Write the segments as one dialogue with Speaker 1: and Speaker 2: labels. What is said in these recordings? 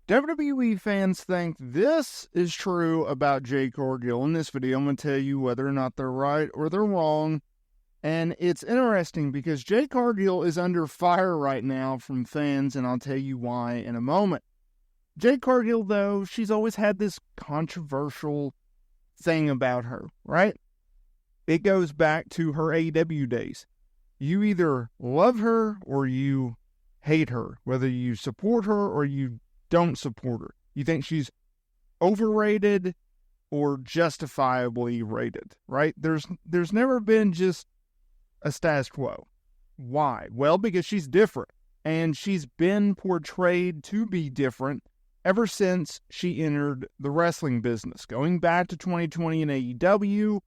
Speaker 1: WWE fans think this is true about Jade Cargill. In this video, I'm going to tell you whether or not they're right or they're wrong. And it's interesting because Jade Cargill is under fire right now from fans, and I'll tell you why in a moment. Jade Cargill, though, she's always had this controversial thing about her, right? It goes back to her AEW days. You either love her or you hate her, whether you support her or you don't support her. You think she's overrated or justifiably rated, right? There's never been just a status quo. Why? Well, because she's different, and she's been portrayed to be different ever since she entered the wrestling business, going back to 2020 in AEW,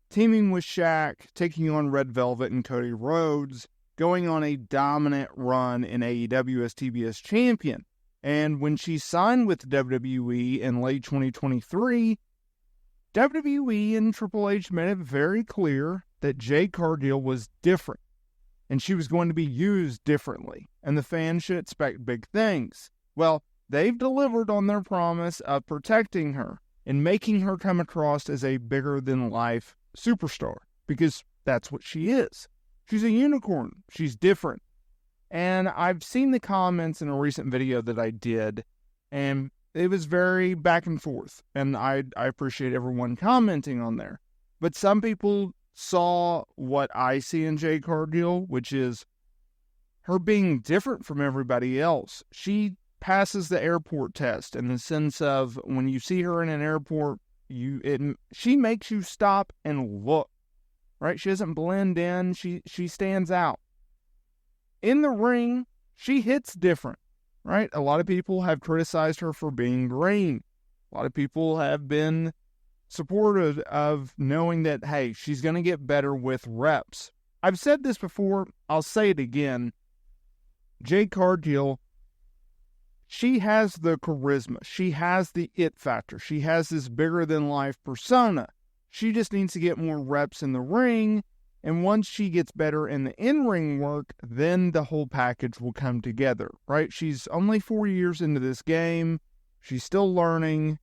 Speaker 1: teaming with Shaq, taking on Red Velvet and Cody Rhodes, going on a dominant run in AEW as TBS champion. And when she signed with WWE in late 2023, WWE and Triple H made it very clear that Jade Cargill was different, and she was going to be used differently, and the fans should expect big things. Well, they've delivered on their promise of protecting her and making her come across as a bigger-than-life superstar, because that's what she is. She's a unicorn. She's different. And I've seen the comments in a recent video that I did, and it was very back and forth, and I appreciate everyone commenting on there. But some people saw what I see in Jade Cargill, which is her being different from everybody else. She passes the airport test in the sense of when you see her in an airport, she makes you stop and look, right? She doesn't blend in. She stands out. In the ring, she hits different, right? A lot of people have criticized her for being green. A lot of people have been supportive of knowing that, hey, she's going to get better with reps. I've said this before. I'll say it again. Jade Cargill, she has the charisma. She has the it factor. She has this bigger-than-life persona. She just needs to get more reps in the ring. And once she gets better in the in-ring work, then the whole package will come together, right? She's only 4 years into this game. She's still learning,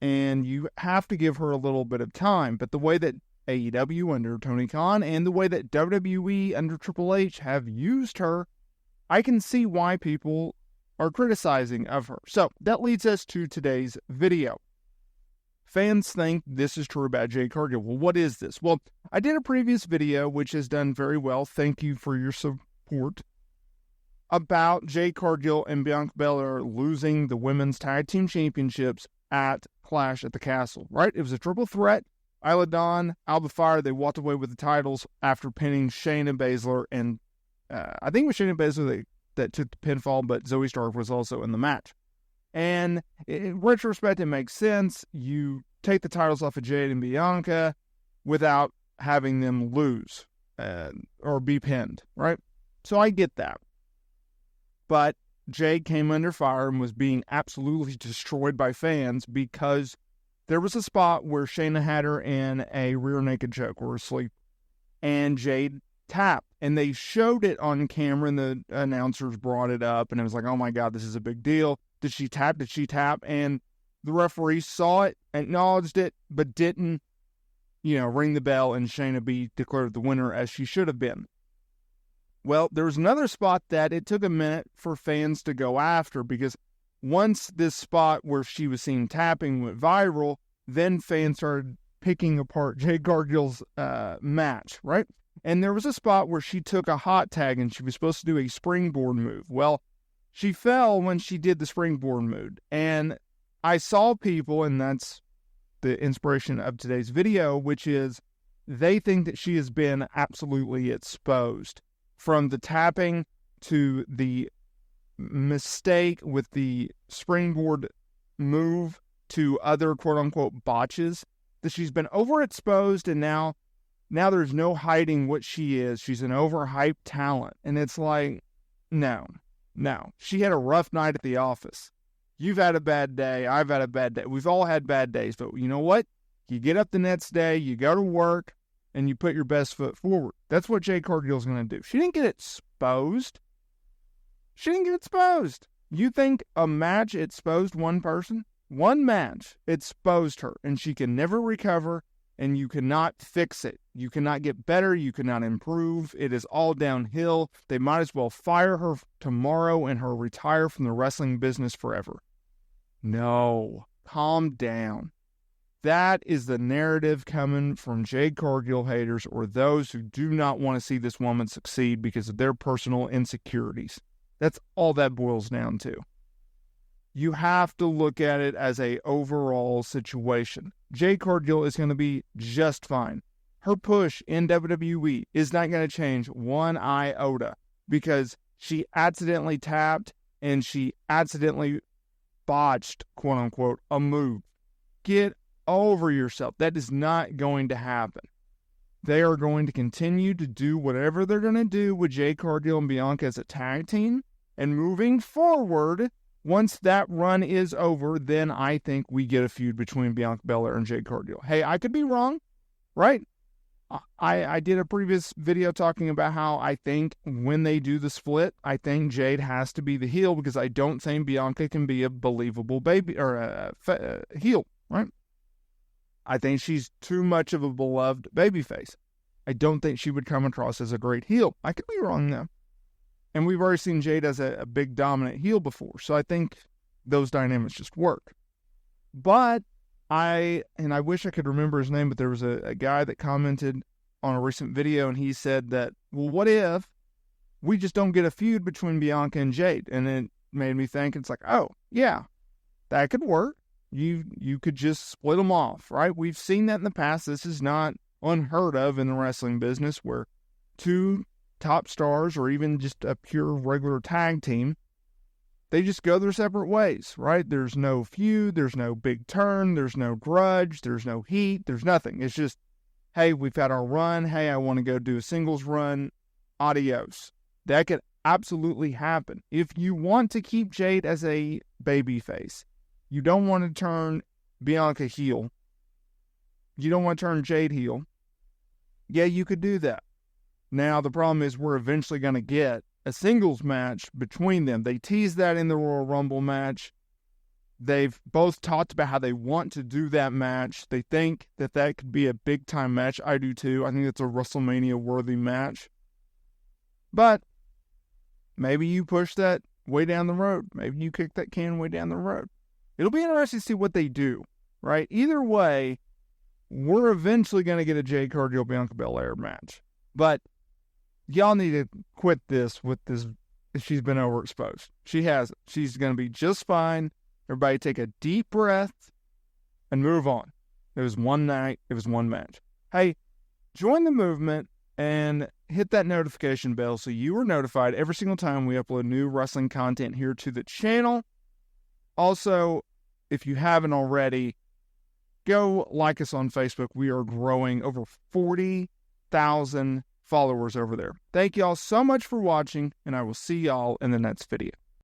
Speaker 1: and you have to give her a little bit of time. But the way that AEW under Tony Khan and the way that WWE under Triple H have used her, I can see why people are criticizing of her. So that leads us to today's video. Fans think this is true about Jade Cargill. Well, what is this? Well, I did a previous video, which has done very well. Thank you for your support. About Jade Cargill and Bianca Belair losing the women's tag team championships at Clash at the Castle, right? It was a triple threat. Isla Dawn, Alba Fire, they walked away with the titles after pinning Shayna Baszler, and I think it was Shayna Baszler that took the pinfall, but Zoe Stark was also in the match. And in retrospect, it makes sense. You take the titles off of Jade and Bianca without having them lose or be pinned, right? So I get that. But Jade came under fire and was being absolutely destroyed by fans because there was a spot where Shayna had her in a rear naked choke or asleep, and Jade tapped. And they showed it on camera, and the announcers brought it up, and it was like, oh my God, this is a big deal. Did she tap? Did she tap? And the referee saw it, acknowledged it, but didn't, ring the bell and Shayna be declared the winner as she should have been. Well, there was another spot that it took a minute for fans to go after, because once this spot where she was seen tapping went viral, then fans started picking apart Jade Cargill's match, right? And there was a spot where she took a hot tag and she was supposed to do a springboard move. Well, she fell when she did the springboard move. And I saw people, and that's the inspiration of today's video, which is they think that she has been absolutely exposed. From the tapping to the mistake with the springboard move to other quote-unquote botches, that she's been overexposed, and now there's no hiding what she is. She's an overhyped talent. And it's like, no. She had a rough night at the office. You've had a bad day. I've had a bad day. We've all had bad days. But you know what? You get up the next day, you go to work, and you put your best foot forward. That's what Jade Cargill's going to do. She didn't get exposed. You think a match exposed one person? One match exposed her, and she can never recover, and you cannot fix it. You cannot get better. You cannot improve. It is all downhill. They might as well fire her tomorrow and her retire from the wrestling business forever. No, calm down. That is the narrative coming from Jade Cargill haters or those who do not want to see this woman succeed because of their personal insecurities. That's all that boils down to. You have to look at it as an overall situation. Jade Cargill is going to be just fine. Her push in WWE is not going to change one iota because she accidentally tapped and she accidentally botched, quote unquote, a move. Get over yourself. That is not going to happen. They are going to continue to do whatever they're going to do with Jade Cargill and Bianca as a tag team. And moving forward, once that run is over, then I think we get a feud between Bianca Belair and Jade Cargill. Hey, I could be wrong, right? I did a previous video talking about how I think when they do the split, I think Jade has to be the heel because I don't think Bianca can be a believable baby or a heel, right? I think she's too much of a beloved babyface. I don't think she would come across as a great heel. I could be wrong, though. And we've already seen Jade as a big dominant heel before, so I think those dynamics just work. But I wish I could remember his name, but there was a guy that commented on a recent video, and he said that, well, what if we just don't get a feud between Bianca and Jade? And it made me think, it's like, oh, yeah, that could work. You could just split them off, right? We've seen that in the past. This is not unheard of in the wrestling business where two top stars or even just a pure regular tag team, they just go their separate ways, right? There's no feud, there's no big turn, there's no grudge, there's no heat, there's nothing. It's just, hey, we've had our run. Hey, I want to go do a singles run. Adios. That could absolutely happen. If you want to keep Jade as a babyface, you don't want to turn Bianca heel. You don't want to turn Jade heel. Yeah, you could do that. Now, the problem is we're eventually going to get a singles match between them. They teased that in the Royal Rumble match. They've both talked about how they want to do that match. They think that that could be a big-time match. I do too. I think it's a WrestleMania-worthy match. But maybe you push that way down the road. Maybe you kick that can way down the road. It'll be interesting to see what they do, right? Either way, we're eventually going to get a Jade Cargill-Bianca Belair match. But y'all need to quit this with this. She's been overexposed. She hasn't. She's going to be just fine. Everybody take a deep breath and move on. It was one night. It was one match. Hey, join the movement and hit that notification bell so you are notified every single time we upload new wrestling content here to the channel. Also, if you haven't already, go like us on Facebook. We are growing over 40,000 followers over there. Thank y'all so much for watching, and I will see y'all in the next video.